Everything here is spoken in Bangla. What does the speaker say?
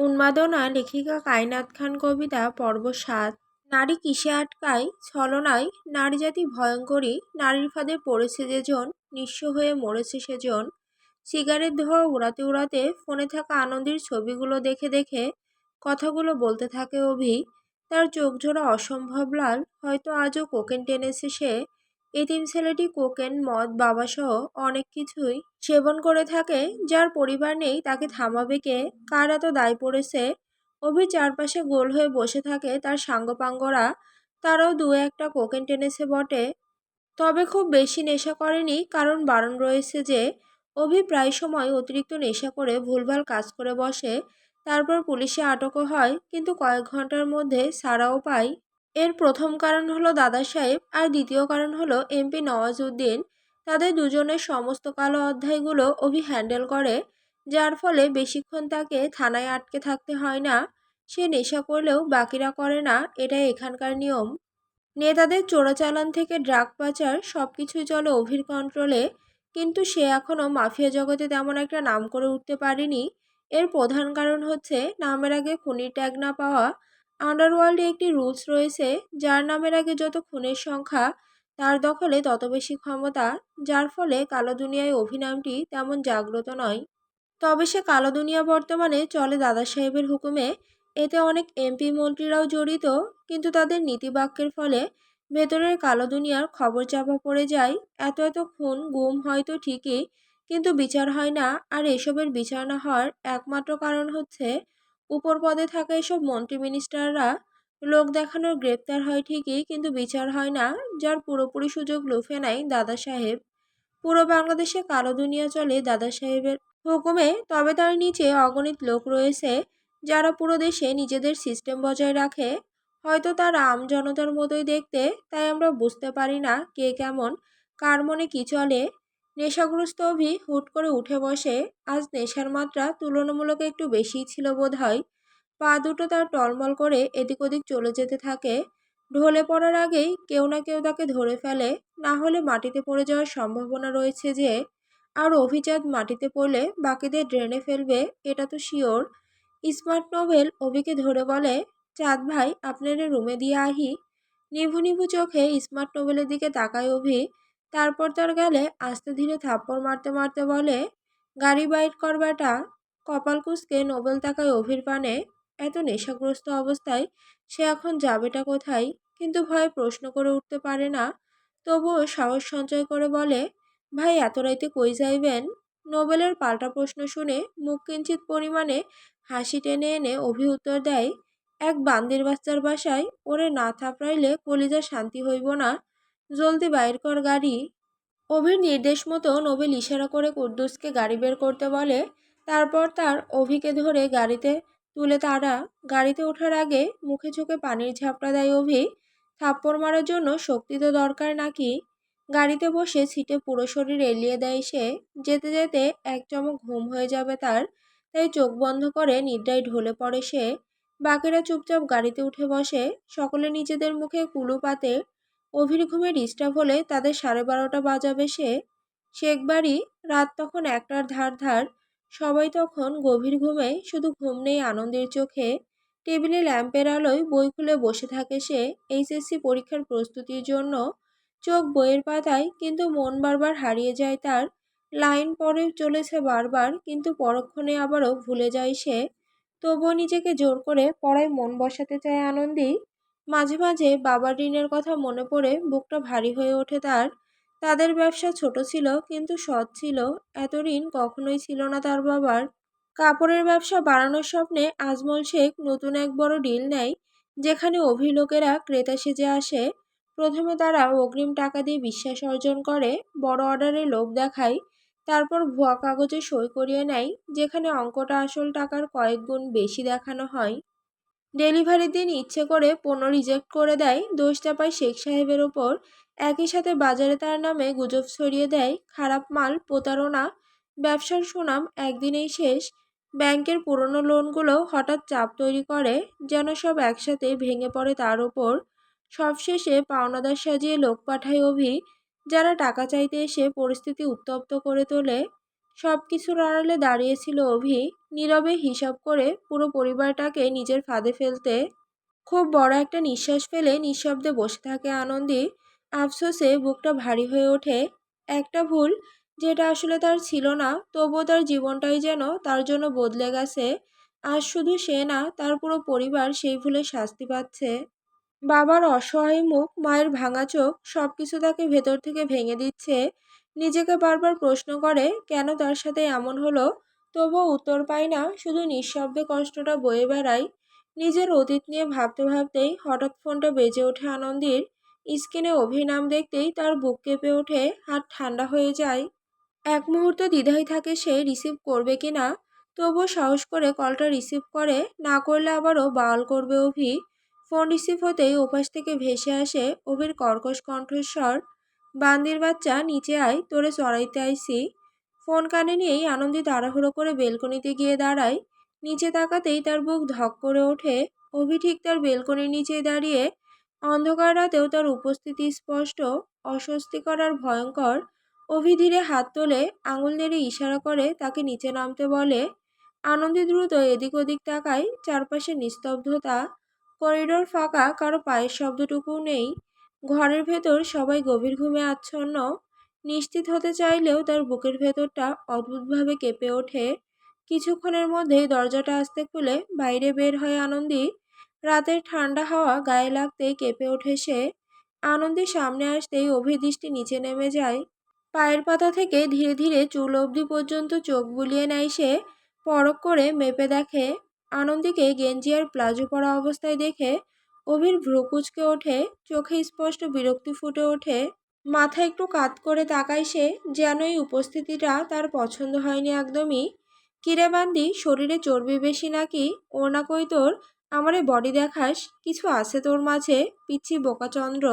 উন্মাদনা লেখিকা কায়নাত খান কবিতা পর্ব ৭। নারী কিসে আটকায় ছলনায় নারীজাতি ভয়ঙ্করী, নারীর ফাঁদে পড়েছে যেজন, নিঃস্ব হয়ে মরেছে সেজন। সিগারেট ধোঁয়া উড়াতে উড়াতে ফোনে থাকা আনন্দের ছবিগুলো দেখে দেখে কথাগুলো বলতে থাকে অভি। তার চোখ জোড়া অসম্ভব লাল, হয়তো আজও কোকেন টেনেছে সে। এতিম ছেলেটি কোকেন, মদ, বাবাসহ অনেক কিছুই সেবন করে থাকে। যার পরিবার নেই তাকে থামাবে কে? কার এত দায় পড়েছে? অভির চারপাশে গোল হয়ে বসে থাকে তার সাঙ্গপাঙ্গরা। তারাও দু একটা কোকেন টেনেছে বটে, তবে খুব বেশি নেশা করেনি, কারণ বারণ রয়েছে যে। অভি প্রায় সময় অতিরিক্ত নেশা করে ভুলভাল কাজ করে বসে, তারপর পুলিশে আটকও হয়, কিন্তু কয়েক ঘন্টার মধ্যে ছাড়াও পায়। এর প্রথম কারণ হলো দাদা সাহেব, আর দ্বিতীয় কারণ হলো এমপি নওয়াজউদ্দিন। তাদের দুজনের সমস্ত কালো অধ্যায়গুলো অভি হ্যান্ডেল করে, যার ফলে বেশিক্ষণ তাকে থানায় আটকে থাকতে হয় না। সে নেশা করলেও বাকিরা করে না, এটাই এখানকার নিয়ম। নেতাদের চোরাচালান থেকে ড্রাগ পাচার সবকিছুই চলে অভির কন্ট্রোলে, কিন্তু সে এখনো মাফিয়া জগতে তেমন একটা নাম করে উঠতে পারেনি। এর প্রধান কারণ হচ্ছে নামের আগে খুনির ট্যাগ না পাওয়া। আন্ডারওয়ার্ল্ডে একটি রুলস রয়েছে, যার নামের আগে যত খুনের সংখ্যা তার দখলে তত বেশি ক্ষমতা, যার ফলে কালো দুনিয়ায় অভিনামটি তেমন জাগ্রত নয়। তবে সে কালো দুনিয়া বর্তমানে চলে দাদা সাহেবের হুকুমে। এতে অনেক এমপি মন্ত্রীরাও জড়িত, কিন্তু তাদের নীতিবাক্যের ফলে ভেতরের কালো দুনিয়ার খবর চাপা পড়ে যায়। এত এত খুন গুম হয়তো ঠিকই, কিন্তু বিচার হয় না। আর এসবের বিচার না হওয়ার একমাত্র কারণ হচ্ছে উপর পদে থাকা এসব মন্ত্রী মিনিস্টাররা। লোক দেখানোর গ্রেপ্তার হয় ঠিকই, কিন্তু বিচার হয় না, যার পুরোপুরি সুযোগ লুফে নেয় দাদা সাহেব। পুরো বাংলাদেশে কালো দুনিয়া চলে দাদা সাহেবের হুকুমে, তবে তার নিচে অগণিত লোক রয়েছে যারা পুরো দেশে নিজেদের সিস্টেম বজায় রাখে। হয়তো তারা আম জনতার মতোই দেখতে, তাই আমরা বুঝতে পারি না কে কেমন, কার মনে কি চলে। নেশাগ্রস্ত অভি হুট করে উঠে বসে। আজ নেশার মাত্রা তুলনামূলক একটু বেশিই ছিল বোধ হয়। পা দুটো তার টলমল করে এদিক ওদিক চলে যেতে থাকে। ঢলে পড়ার আগেই কেউ না কেউ তাকে ধরে ফেলে, না হলে মাটিতে পড়ে যাওয়ার সম্ভাবনা রয়েছে যে। আর অভিজাত মাটিতে পড়লে বাকিদের ড্রেনে ফেলবে, এটা তো শিওর। স্মার্ট নোবেল অভিকে ধরে বলে, চাঁদ ভাই আপনারে রুমে দিয়ে আহি। নিভু নিভু চোখে স্মার্ট নোবেলের দিকে তাকায় অভি, তারপর তার গালে আস্তে ধীরে থাপ্পড় মারতে মারতে বলে, গাড়ি বাইর কর বেটা। কপাল কুঁচকে নোবেল তাকায় অভির পানে। এত নেশাগ্রস্ত অবস্থায় সে এখন যাবেটা কোথায়, কিন্তু ভয়ে প্রশ্ন করে উঠতে পারে না। তবুও সাহস সঞ্চয় করে বলে, ভাই এত রাইতে কই যাইবেন? নোবেলের পাল্টা প্রশ্ন শুনে মুখ কিঞ্চিত পরিমাণে হাসি টেনে এনে অভি উত্তর দেয়, এক বান্দির বাচ্চার বাসায় ওরে না থাপড়াইলে কলিজা শান্তি হইব না। জলদি বাইর কর গাড়ি। অভির নির্দেশ মতো নোবেল ইশারা করে কুদ্দুসকে গাড়ি বের করতে বলে। তারপর তার অভিকে ধরে গাড়িতে তুলে তারা গাড়িতে ওঠার আগে মুখে চোখে পানির ঝাপটা দেয় অভি। থাপ্পড় মারার জন্য শক্তি তো দরকার নাকি? গাড়িতে বসে সিটে পুরো শরীর এলিয়ে দেয় সে। যেতে যেতে এক চমক ঘুম হয়ে যাবে তার, তাই চোখ বন্ধ করে নিদ্রায় ঢলে পড়ে সে। বাকিরা চুপচাপ গাড়িতে উঠে বসে, সকলে নিজেদের মুখে কুলু পাতে। অভির ঘুমে ডিস্টার্ব হলে তাদের 12:30 বাজাবে সে। শেখ বাড়ি। রাত তখন 1টার ধার ধার। সবাই তখন গভীর ঘুমে, শুধু ঘুম নেই আনন্দের চোখে। টেবিলে ল্যাম্পের আলোয় বই খুলে বসে থাকে সে এইচএসসি পরীক্ষার প্রস্তুতির জন্য। চোখ বইয়ের পাতায়, কিন্তু মন বারবার হারিয়ে যায় তার। লাইন পড়ে চলেছে বারবার, কিন্তু পরক্ষণে আবারও ভুলে যায় সে। তবুও নিজেকে জোর করে পড়ায় মন বসাতে চায় আনন্দেই। মাঝে মাঝে বাবার ঋণের কথা মনে পড়ে বুকটা ভারী হয়ে ওঠে তার। তাদের ব্যবসা ছোট ছিল, কিন্তু সৎ ছিল। এত ঋণ কখনোই ছিল না তার বাবার। কাপড়ের ব্যবসা বাড়ানোর স্বপ্নে আজমল শেখ নতুন এক বড় ডিল নেয়, যেখানে অভিলোকেরা ক্রেতা সেজে আসে। প্রথমে তারা অগ্রিম টাকা দিয়ে বিশ্বাস অর্জন করে, বড় অর্ডারের লোভ দেখায়, তারপর ভুয়া কাগজে সই করিয়ে নেয়, যেখানে অঙ্কটা আসল টাকার কয়েক গুণ বেশি দেখানো হয়। ডেলিভারির দিন ইচ্ছে করে পণ্য রিজেক্ট করে দেয়, দোষ চাপায় শেখ সাহেবের ওপর। একই সাথে বাজারে তার নামে গুজব ছড়িয়ে দেয়, খারাপ মাল, প্রতারণা। ব্যবসার সুনাম একদিনেই শেষ। ব্যাংকের পুরনো লোনগুলো হঠাৎ চাপ তৈরি করে, যেন সব একসাথে ভেঙে পড়ে তার ওপর। সবশেষে পাওনাদার সাজিয়ে লোক পাঠায় অভি, যারা টাকা চাইতে এসে পরিস্থিতি উত্তপ্ত করে তোলে। সব কিছুর আড়ালে দাঁড়িয়েছিল অভি, নীরবে হিসাব করে পুরো পরিবারটাকে নিজের ফাঁদে ফেলতে। খুব বড় একটা নিঃশ্বাস ফেলে নিঃশব্দে বসে থাকে আনন্দী। আফসোসে বুকটা ভারী হয়ে ওঠে। একটা ভুল, যেটা আসলে তার ছিল না, তবুও তার জীবনটাই যেন তার জন্য বদলে গেছে। আর শুধু সে না, তার পুরো পরিবার সেই ভুলে শাস্তি পাচ্ছে। বাবার অসহায় মুখ, মায়ের ভাঙা চোখ, সবকিছু তাকে ভেতর থেকে ভেঙে দিচ্ছে। নিজেকে বারবার প্রশ্ন করে কেন তার সাথে এমন হলো, তবুও উত্তর পায় না, শুধু নিঃশব্দে কষ্টটা বয়ে বেড়ায়। নিজের অতীত নিয়ে ভাবতে ভাবতেই হঠাৎ ফোনটা বেজে ওঠে আনন্দীর। স্ক্রিনে অভিনাম দেখতেই তার বুক কেঁপে ওঠে, হাত ঠান্ডা হয়ে যায়। এক মুহূর্ত দ্বিধায় থাকে সে রিসিভ করবে কি না, তবুও সাহস করে কলটা রিসিভ করে। না করলে আবারও বাউল করবে অভি। ফোন রিসিভ হতেই ওপাশ থেকে ভেসে আসে অভির কর্কশ কণ্ঠস্বর, বান্দির বাচ্চা নিচে আয়, তোরে চড়াইতে আইছি। ফোন কানে নিয়েই আনন্দী তাড়াহুড়ো করে বেলকনিতে গিয়ে দাঁড়ায়। নিচে তাকাতেই তার বুক ধক করে ওঠে। অভি ঠিক তার বেলকনির নিচেই দাঁড়িয়ে। অন্ধকার রাতেও তার উপস্থিতি স্পষ্ট, অস্বস্তিকর আর ভয়ঙ্কর। অভি ধীরে হাত তোলে, আঙুল নেড়ে ইশারা করে তাকে নিচে নামতে বলে। আনন্দী দ্রুত এদিক ওদিক তাকায়, চারপাশে নিস্তব্ধতা। করিডোর ফাঁকা, কারো পায়ের শব্দটুকুও নেই। ঘরের ভেতর সবাই গভীর ঘুমে আচ্ছন্ন। নিশ্চিত হতে চাইলেও তার বুকের ভেতরটা অদ্ভুতভাবে কেঁপে ওঠে। কিছুক্ষণের মধ্যেই দরজাটা আস্তে খুলে বাইরে বের হয় আনন্দী। রাতের ঠান্ডা হাওয়া গায়ে লাগতেই কেঁপে ওঠে সে। আনন্দী সামনে আসতেই অভির দৃষ্টি নিচে নেমে যায়। পায়ের পাতা থেকে ধীরে ধীরে চুল অবধি পর্যন্ত চোখ বুলিয়ে নেয় সে। পরখ করে মেপে দেখে। আনন্দীকে গেঞ্জি আর প্লাজো পরা অবস্থায় দেখে অভির ভ্রু কুঁচকে ওঠে, চোখে স্পষ্ট বিরক্তি ফুটে ওঠে। মাথা একটু কাত করে তাকায় সে, যেন এই উপস্থিতিটা তার পছন্দ হয়নি একদমই। কিরে বান্দি, শরীরে চর্বি বেশি নাকি? ওড়না কই তোর? আমারে বডি দেখাস? কিছু আছে তোর মাঝে? পিচ্ছি বোকাচন্দ্র।